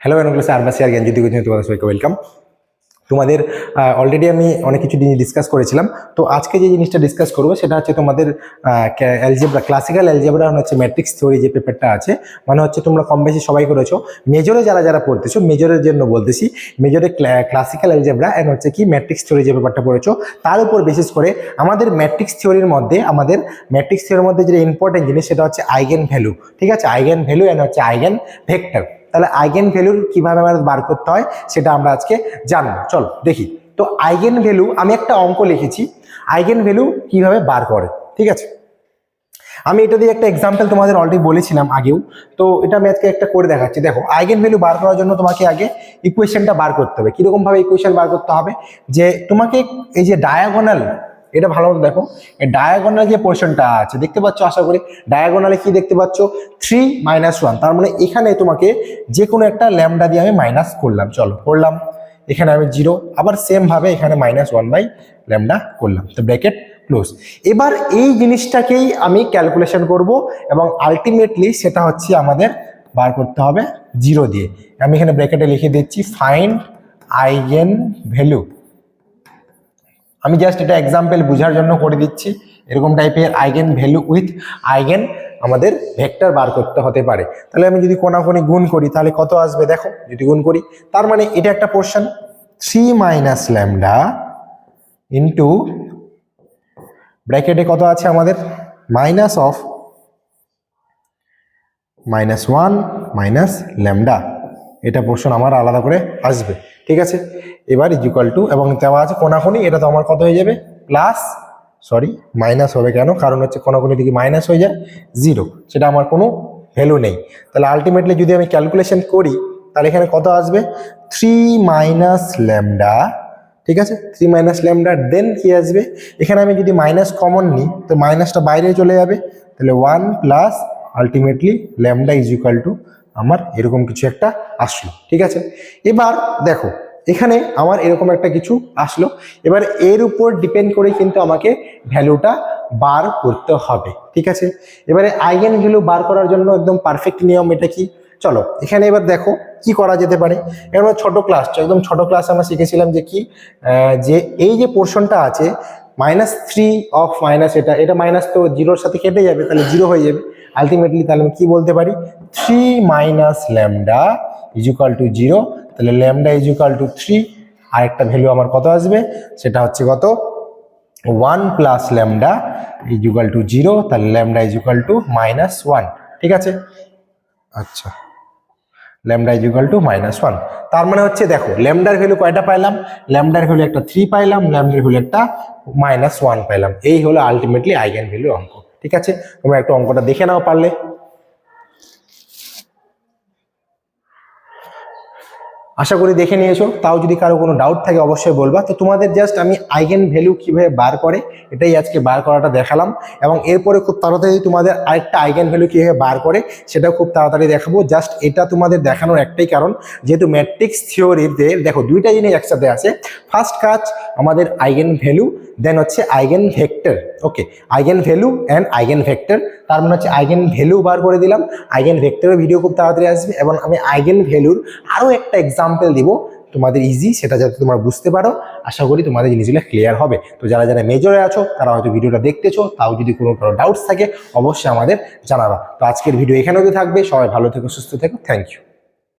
Hello এনক্লাসে আরবাসি আর জ্ঞানজ্যোতি coaching তোমাদের সবাইকে welcome. তোমাদের অলরেডি আমি অনেক কিছু জিনিস ডিসকাস করেছিলাম। তো আজকে যে জিনিসটা ডিসকাস করবো সেটা হচ্ছে তোমাদের অ্যালজেব্রা, ক্লাসিক্যাল অ্যালজেব্রা হচ্ছে ম্যাট্রিক্স থিওরি যে পেপারটা আছে, মানে হচ্ছে তোমরা কম বেশি সবাই করেছো। মেজরে যারা পড়তেছো, মেজরের জন্য বলতেছি, মেজরে ক্লাসিক্যাল অ্যালজেব্রা এন্ড হচ্ছে কি ম্যাট্রিক্স থিওরি যে পেপারটা পড়েছো, তার উপর বেসিস করে আমাদের ম্যাট্রিক্স থিওরির মধ্যে যেটা ইম্পর্টেন্ট জিনিস সেটা হচ্ছে আইগেন ভ্যালু। ঠিক আছে, আইগেন ভ্যালু এন্ড হচ্ছে আইগেন ভেক্টর। তাহলে আইগেন ভ্যালুর কিভাবে আমরা বার করতে হয় সেটা আমরা আজকে জানবো। চলো দেখি। তো আইগেন ভ্যালু, আমি একটা অঙ্ক লিখেছি আইগেন ভ্যালু কিভাবে বার করে। ঠিক আছে, আমি এটা দিয়ে একটা এক্সাম্পল তোমাদের অলরেডি বলেছিলাম আগেও, তো এটা আমি আজকে একটা করে দেখাচ্ছি। দেখো, আইগেন ভ্যালু বার করার জন্য তোমাকে আগে ইকুয়েশনটা বার করতে হবে। কিরকম ভাবে ইকুয়েশন বার করতে হবে, যে তোমাকে এই যে ডায়াগোনাল, এটা ভালো মতো দেখো, এই ডায়াগোনাল যে পোর্শনটা আছে দেখতে পাচ্ছ, আশা করি ডায়াগোনালে কি দেখতে পাচ্ছ 3 - 1, তার মানে এখানে তোমাকে যে কোনো একটা ল্যামডা দিয়ে আমি মাইনাস করলাম। চলো করলাম, এখানে আমি 0, আবার সেম ভাবে এখানে -1/λ করলাম, তো ব্র্যাকেট ক্লোজ। এবার এই জিনিসটাকেই আমি ক্যালকুলেশন করব এবং আলটিমেটলি সেটা হচ্ছে আমাদের বার করতে হবে 0 দিয়ে। আমি এখানে ব্র্যাকেটে লিখে দিচ্ছি ফাইন্ড আইগেন ভ্যালু। আমি জাস্ট এটা এক্সাম্পল বোঝার জন্য করে দিচ্ছি। এরকম টাইপের আইগেন ভ্যালু উইথ আইগেন আমাদের ভেক্টর বার করতে হতে পারে। তাহলে আমি যদি কোনাকুনি গুণ করি তাহলে কত আসবে দেখো, যদি গুণ করি তার মানে এটা একটা পোর্শন 3 - λ ইন্টু ব্র্যাকেটে কত আছে আমাদের -1 - λ, এটা পোর্শন আমার আলাদা করে আসবে। ঠিক আছে, এবার ইকুয়াল টু, এবং দেওয়া আছে কোনাকুনি, এটা তো আমার কত হয়ে যাবে মাইনাস হবে কেন, কারণ হচ্ছে কোনাকুনি দিকে মাইনাস হয়ে যায় 0, সেটা আমার কোনো ভ্যালু নেই। তাহলে আলটিমেটলি যদি আমি ক্যালকুলেশন করি তাহলে এখানে কত আসবে 3 - λ। ঠিক আছে, 3 - λ, দেন কি আসবে এখানে আমি যদি মাইনাস কমন নিই তো মাইনাসটা বাইরে চলে যাবে, তাহলে 1 plus ultimately lambda is equal to আমার এরকম কিছু একটা আসলো। ঠিক আছে, এবার দেখো এখানে আমার এরকম একটা কিছু আসলো। এবার এর উপর ডিপেন্ড করে কিন্তু আমাকে ভ্যালুটা বার করতে হবে। ঠিক আছে, এবারে আইগেন ভ্যালু বার করার জন্য একদম পারফেক্ট নিয়ম এটা কি, চলো এখানে এবার দেখো কি করা যেতে পারে। এবার ছোট ক্লাস, একদম ছোট ক্লাস আমরা শিখেছিলাম যে কি, যে এই যে পোর্শনটা আছে -3 এটা মাইনাস তো 0-র সাথে কেটে যাবে, তাহলে 0 হয়ে যাবে আলটিমেটলি। তাহলে আমি কি বলতে পারি 3 - λ ইজ ইকুয়াল টু 0, তাহলে ল্যামডা ইজ ইকুয়াল টু 3, আর একটা ভ্যালু আমার কত আসবে সেটা হচ্ছে কত 1 plus lambda is equal to 0, তাহলে ল্যামডা ইজ ইকুয়াল টু -1। ঠিক আছে, আচ্ছা ল্যামডা ইজ ইকুয়াল টু -1, তার মানে হচ্ছে দেখো ল্যামডার ভ্যালু কয়টা পাইলাম, ল্যামডার ভ্যালু একটা 3 পাইলাম, ল্যামডার ভ্যালু একটা -1 পাইলাম। এই হলো আলটিমেটলি আইগেন ভ্যালু অঙ্ক। ঠিক আছে, তোমরা একটু অঙ্কটা দেখে নাও পারলে। আশা করি দেখে নিয়েছো, তাও যদি কারো কোনো ডাউট থাকে অবশ্যই বলবা। তো তোমাদের জাস্ট আমি আইগেন ভ্যালু কিভাবে বার করে এটাই আজকে বার করাটা দেখালাম, এবং এরপরে খুব তাড়াতাড়ি তোমাদের আরেকটা আইগেন ভ্যালু কিভাবে বার করে সেটাও খুব তাড়াতাড়ি দেখাবো। জাস্ট এটা তোমাদের দেখানোর একটাই কারণ, যেহেতু ম্যাট্রিক্স থিওরিতে দেখো দুইটা জিনিস একসাথে আছে। ফার্স্ট কাজ আমাদের আইগেন ভ্যালু, দেন হচ্ছে eigen vector. Okay, eigen value and eigen vector, তার মানে হচ্ছে আইগেন ভ্যালু বার করে দিলাম, আইগেন ভেক্টরের ভিডিও খুব তাড়াতাড়ি আসবে, এবং আমি আইগেন ভ্যালুর আরও একটা এক্সাম্পল দিব তোমাদের ইজি, সেটা যাতে তোমরা বুঝতে পারো। আশা করি তোমাদের জিনিসগুলো ক্লিয়ার হবে। তো যারা মেজরে আছো তারা হয়তো ভিডিওটা দেখতেছো, তাও যদি কোনো ডাউটস থাকে অবশ্যই আমাদের জানাবা। তো আজকের ভিডিও এখানেও থাকবে, সবাই ভালো থেকো, সুস্থ থেকো, থ্যাংক ইউ।